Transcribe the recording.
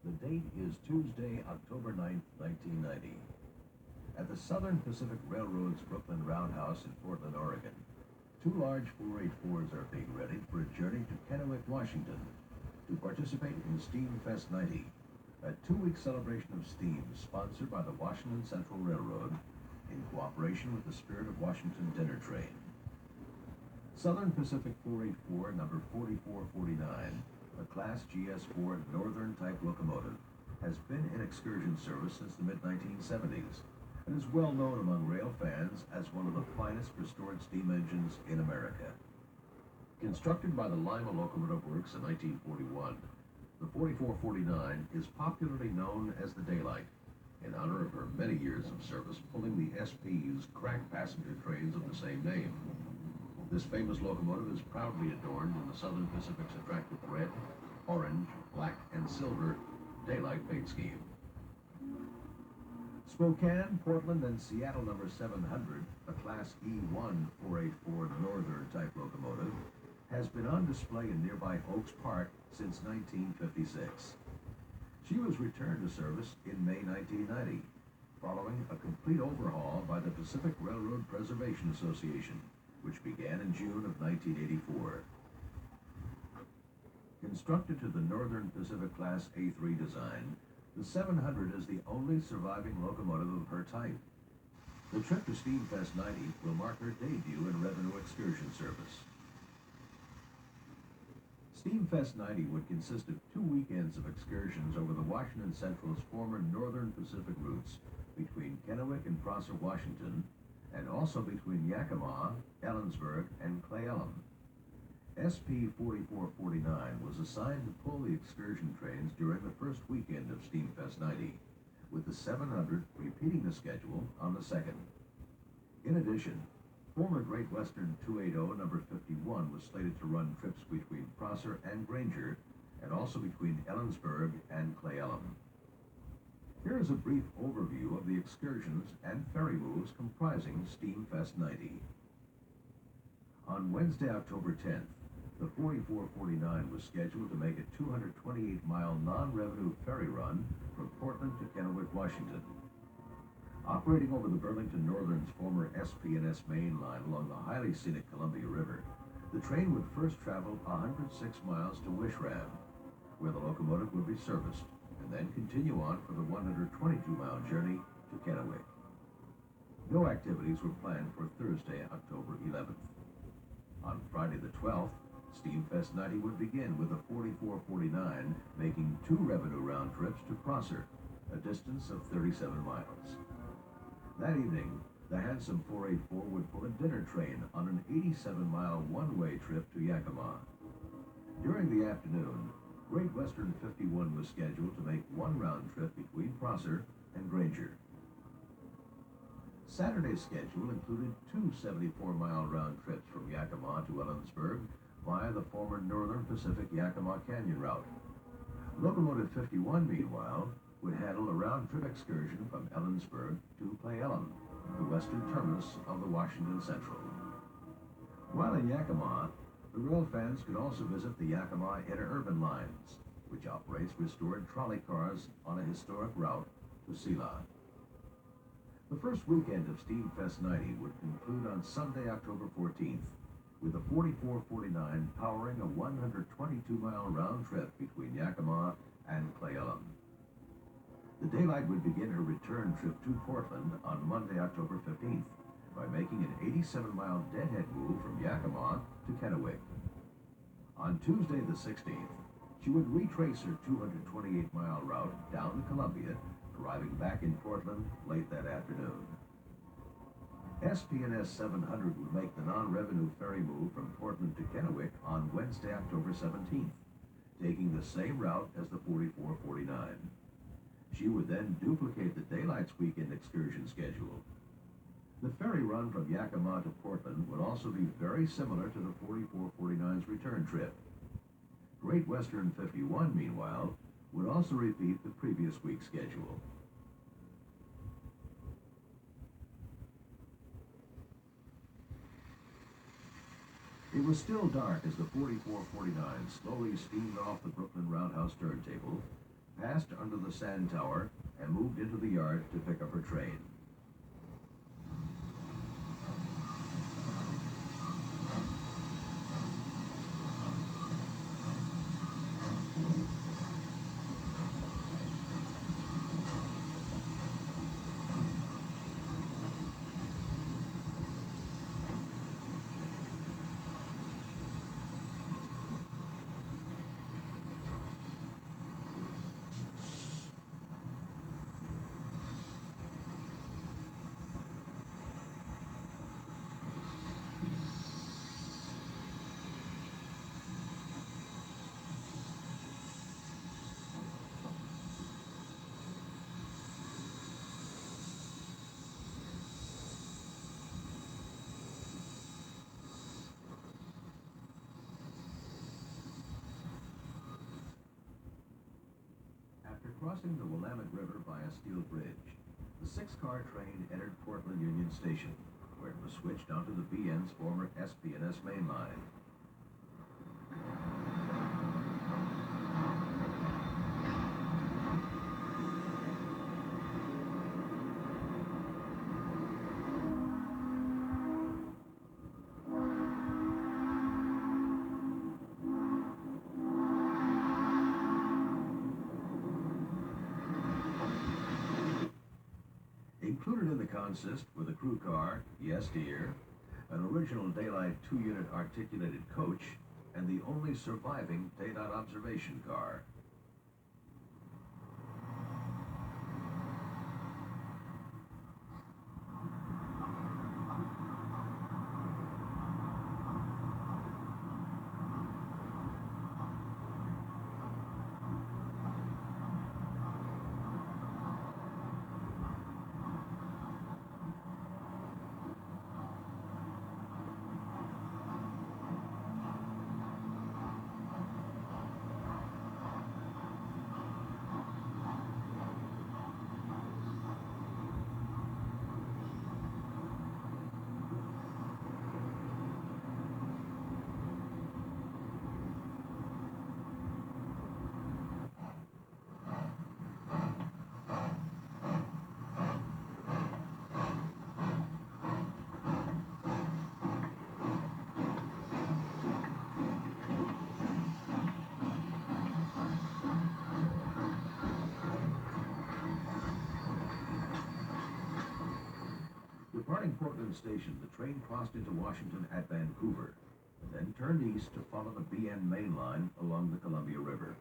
The date is Tuesday, October 9th, 1990. At the Southern Pacific Railroad's Brooklyn Roundhouse in Portland, Oregon, two large 484s are being readied for a journey to Kennewick, Washington, to participate in Steam Fest 90, a two-week celebration of steam sponsored by the Washington Central Railroad in cooperation with the Spirit of Washington dinner train. Southern Pacific 484 number 4449, a Class GS4 Northern type locomotive, has been in excursion service since the mid-1970s and is well known among rail fans as one of the finest restored steam engines in America. Constructed by the Lima Locomotive Works in 1941, the 4449 is popularly known as the Daylight, in honor of her many years of service pulling the SP's crack passenger trains of the same name. This famous locomotive is proudly adorned in the Southern Pacific's attractive red, orange, black, and silver Daylight paint scheme. Spokane, Portland, and Seattle number 700, a Class E1 484 Northern type locomotive, has been on display in nearby Oaks Park since 1956. She was returned to service in May 1990, following a complete overhaul by the Pacific Railroad Preservation Association, which began in June of 1984. Constructed to the Northern Pacific Class A3 design, the 700 is the only surviving locomotive of her type. The trip to Steamfest 90 will mark her debut in revenue excursion service. Steamfest 90 would consist of 2 weekends of excursions over the Washington Central's former Northern Pacific routes between Kennewick and Prosser, Washington, and also between Yakima, Ellensburg, and Cle Elum. SP 4449 was assigned to pull the excursion trains during the first weekend of Steamfest 90, with the 700 repeating the schedule on the second. In addition, former Great Western 280 number 51 was slated to run trips between Prosser and Granger, and also between Ellensburg and Cle Elum. Here is a brief overview of the excursions and ferry moves comprising Steamfest 90. On Wednesday, October 10th, the 4449 was scheduled to make a 228-mile non-revenue ferry run from Portland to Kennewick, Washington. Operating over the Burlington Northern's former SP&S main line along the highly scenic Columbia River, the train would first travel 106 miles to Wishram, where the locomotive would be serviced, and then continue on for the 122-mile journey to Kennewick. No activities were planned for Thursday, October 11th. On Friday the 12th, Steamfest 90 would begin with the 4449 making 2 revenue round trips to Prosser, a distance of 37 miles. That evening, the handsome 484 would pull a dinner train on an 87-mile one-way trip to Yakima. During the afternoon, Great Western 51 was scheduled to make 1 round trip between Prosser and Granger. Saturday's schedule included 2 74-mile round trips from Yakima to Ellensburg via the former Northern Pacific Yakima Canyon route. Locomotive 51, meanwhile, would handle a round-trip excursion from Ellensburg to Cle Elum, the western terminus of the Washington Central. While in Yakima, the rail fans could also visit the Yakima Interurban Lines, which operates restored trolley cars on a historic route to Sela. The first weekend of Steamfest 90 would conclude on Sunday, October 14th, with the 4449 powering a 122-mile round trip between Yakima and Cle Elum. The Daylight would begin her return trip to Portland on Monday, October 15th, by making an 87-mile deadhead move from Yakima to Kennewick. On Tuesday the 16th, she would retrace her 228-mile route down to Columbia, arriving back in Portland late that afternoon. SP&S 700 would make the non-revenue ferry move from Portland to Kennewick on Wednesday, October 17th, taking the same route as the 4449. She would then duplicate the Daylight's weekend excursion schedule. The ferry run from Yakima to Portland would also be very similar to the 4449's return trip. Great Western 51, meanwhile, would also repeat the previous week's schedule. It was still dark as the 4449 slowly steamed off the Brooklyn Roundhouse turntable, past passed under the sand tower and moved into the yard to pick up her train. After crossing the Willamette River by a steel bridge, the 6-car train entered Portland Union Station, where it was switched onto the BN's former SP&S main line. Included in the consist were the crew car, Yes Dear, an original daylight 2-unit articulated coach, and the only surviving daylight observation car. Departing Portland Station, the train crossed into Washington at Vancouver, and then turned east to follow the BN main line along the Columbia River.